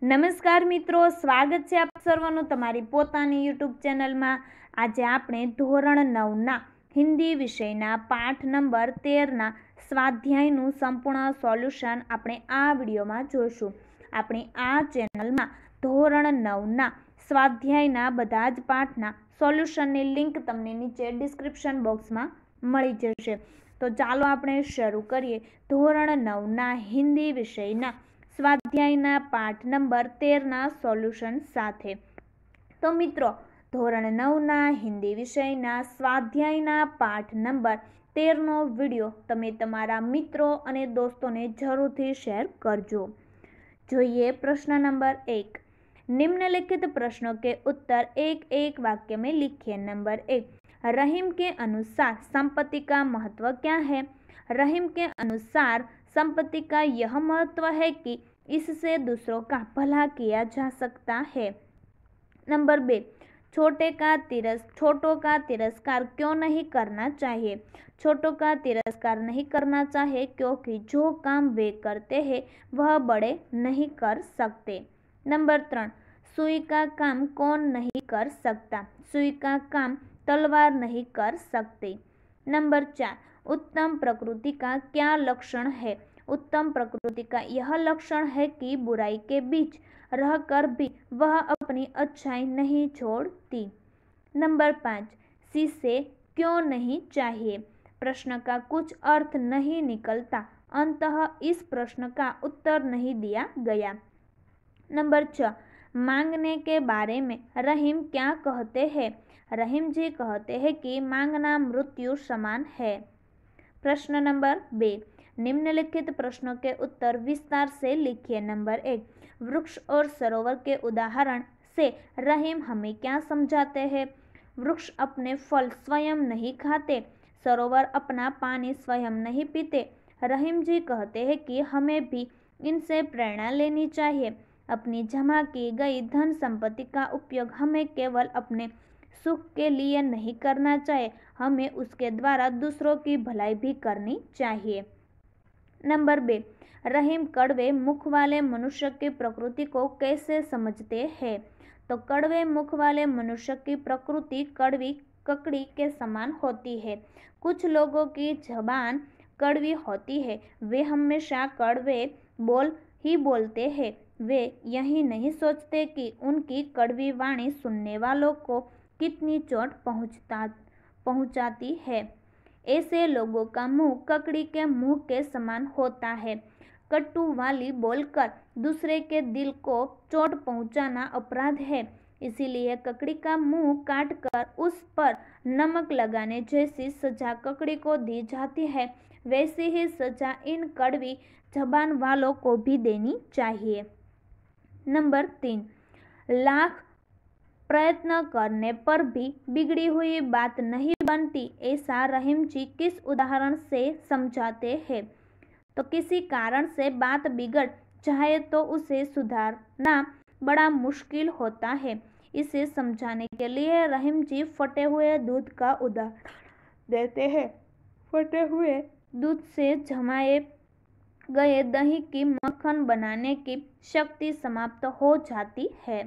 નમસ્કાર મિત્રો, સ્વાગત છે આપ સર્વનું તમારી પોતાની યુટ્યુબ ચેનલમાં। આજે આપણે ધોરણ 9ના હિન્દી વિષયના પાઠ નંબર 13ના સ્વાધ્યાયનું સંપૂર્ણ સોલ્યુશન આપણે આ વિડીયોમાં જોઈશું। આપણી આ ચેનલમાં ધોરણ 9ના સ્વાધ્યાયના બધા જ પાઠના સોલ્યુશનની લિંક તમને નીચે ડિસ્ક્રિપ્શન બોક્સમાં મળી જશે। તો ચાલો આપણે શરૂ કરીએ ધોરણ 9ના હિન્દી વિષયના સ્વાધ્યાયના પાઠ નંબર 13ના સોલ્યુશન સાથે। તો મિત્રો, ધોરણ 9ના હિન્દી વિષયના સ્વાધ્યાયના પાઠ નંબર 13નો વિડીયો તમે તમારા મિત્રો અને દોસ્તોને જરૂરથી શેર કરજો। જોઈએ प्रश्न नंबर 1। निम्नलिखित प्रश्नों के उत्तर एक एक वाक्य में लिखिए। नंबर 1, रहीम के अनुसार संपत्ति का महत्व क्या है? रहीम के अनुसार संपत्ति का यह महत्व है कि इससे दूसरों का भला किया जा सकता है। नंबर 2, छोटों का तिरस्कार क्यों नहीं करना चाहिए? छोटों का तिरस्कार नहीं करना चाहिए क्योंकि जो काम वे करते हैं वह बड़े नहीं कर सकते। नंबर 3, सुई का काम कौन नहीं कर सकता? सुई का काम तलवार नहीं कर सकती। नंबर 4, उत्तम प्रकृति का क्या लक्षण है? उत्तम प्रकृति का यह लक्षण है कि बुराई के बीच रहकर भी वह अपनी अच्छाई नहीं छोड़ती। नंबर 5, शीशे क्यों नहीं चाहिए? प्रश्न का कुछ अर्थ नहीं निकलता, अंततः इस प्रश्न का उत्तर नहीं दिया गया। नंबर 6, मांगने के बारे में रहीम क्या कहते हैं? रहीम जी कहते हैं कि मांगना मृत्यु समान है। प्रश्न नंबर 2, निम्नलिखित प्रश्नों के उत्तर विस्तार से लिखिए। नंबर 1, वृक्ष और सरोवर के उदाहरण से रहीम हमें क्या समझाते हैं? वृक्ष अपने फल स्वयं नहीं खाते, सरोवर अपना पानी स्वयं नहीं पीते। रहीम जी कहते हैं कि हमें भी इनसे प्रेरणा लेनी चाहिए। अपनी जमा की गई धन संपत्ति का उपयोग हमें केवल अपने सुख के लिए नहीं करना चाहिए, हमें उसके द्वारा दूसरों की भलाई भी करनी चाहिए। नंबर 2, रहीम कड़वे मुख वाले मनुष्य की प्रकृति को कैसे समझते हैं? तो कड़वे मुख वाले मनुष्य की प्रकृति कड़वी ककड़ी के समान होती है। कुछ लोगों की जबान कड़वी होती है, वे हमेशा कड़वे बोल ही बोलते हैं। वे यही नहीं सोचते कि उनकी कड़वी वाणी सुनने वालों को कितनी चोट पहुंचाती है। ऐसे लोगों का मुंह ककड़ी के मुंह के समान होता है। कटु वाली बोलकर दूसरे के दिल को चोट पहुंचाना अपराध है, इसीलिए ककड़ी का मुंह काटकर उस पर नमक लगाने जैसी सजा ककड़ी को दी जाती है, वैसी ही सजा इन कड़वी जबान वालों को भी देनी चाहिए। नंबर 3, लाख प्रयत्न करने पर भी बिगड़ी हुई बात नहीं बनती, ऐसा रहीम जी किस उदाहरण से समझाते हैं? तो किसी कारण से बात बिगड़ जाए तो उसे सुधारना बड़ा मुश्किल होता है। इसे समझाने के लिए रहीम जी फटे हुए दूध का उदाहरण देते हैं। फटे हुए दूध से जमाए गए दही की मक्खन बनाने की शक्ति समाप्त हो जाती है,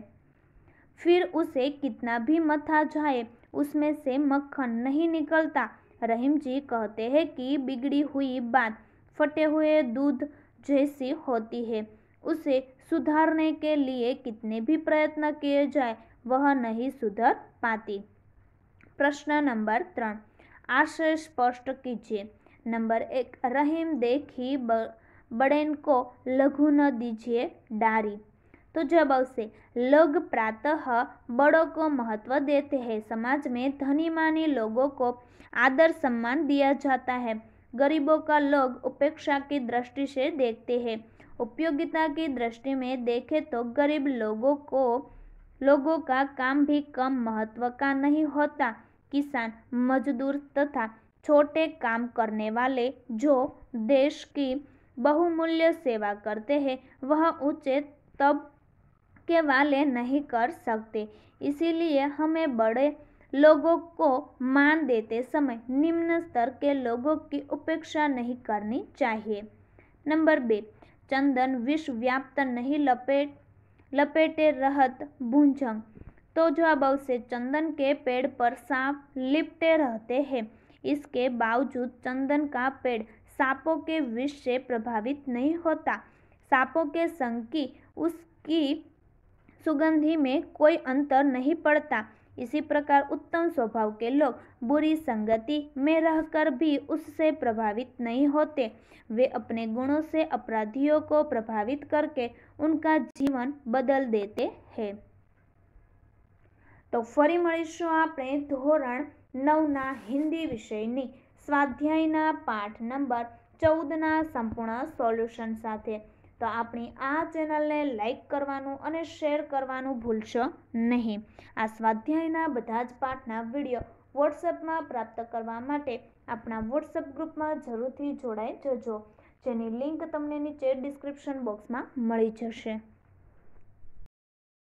फिर उसे कितना भी मथा जाए उसमें से मक्खन नहीं निकलता। रहीम जी कहते हैं कि बिगड़ी हुई बात फटे हुए दूध जैसी होती है, उसे सुधारने के लिए कितने भी प्रयत्न किए जाए वह नहीं सुधर पाती। प्रश्न नंबर 3, आशय स्पष्ट कीजिए। नंबर 1, रहीम देखी बड़ेन को लघु न दीजिए डारी। तो जब से लोग प्रातः बड़ों को महत्व देते हैं, समाज में धनी मानी लोगों को आदर सम्मान दिया जाता है, गरीबों का लोग उपेक्षा की दृष्टि से देखते हैं। उपयोगिता की दृष्टि में देखें तो गरीब लोगों का काम भी कम महत्व का नहीं होता। किसान, मजदूर तथा छोटे काम करने वाले जो देश की बहुमूल्य सेवा करते हैं वह ऊंचे तबके वाले नहीं कर सकते, इसीलिए हमें बड़े लोगों को मान देते समय निम्न स्तर के लोगों की उपेक्षा नहीं करनी चाहिए। नंबर 2, चंदन विश्व व्याप्त नहीं लपेटे रहत भुजंग। तो जवाब आवश्य चंदन के पेड़ पर सांप लिपटे रहते हैं। इसके बावजूद चंदन का पेड़ सांपों के विष से प्रभावित नहीं होता। सांपों के संग की उसकी सुगंधि में कोई अंतर नहीं पड़ता। इसी प्रकार उत्तम स्वभाव के लोग बुरी संगति में रहकर भी उससे प्रभावित नहीं होते। वे अपने गुणों से अपराधियों को प्रभावित करके उनका जीवन बदल देते हैं। तो फरी मळीशुं आपणे धोरण 9 हिंदी विषयनी स्वाध्यायना पाठ नंबर 14 संपूर्ण सोल्यूशन साथे। तो अपनी आ चेनल ने लाइक करवानुं अने शेर करवानुं भूलशो नहीं। आ स्वाध्यायना बधा ज पाठना विडियो वॉट्सएप में प्राप्त करवा माटे अपना वॉट्सएप ग्रुप में जरूरथी जोड़ाई जजो, जेनी लिंक तमने नीचे डिस्क्रिप्शन बॉक्स में मळी जशे।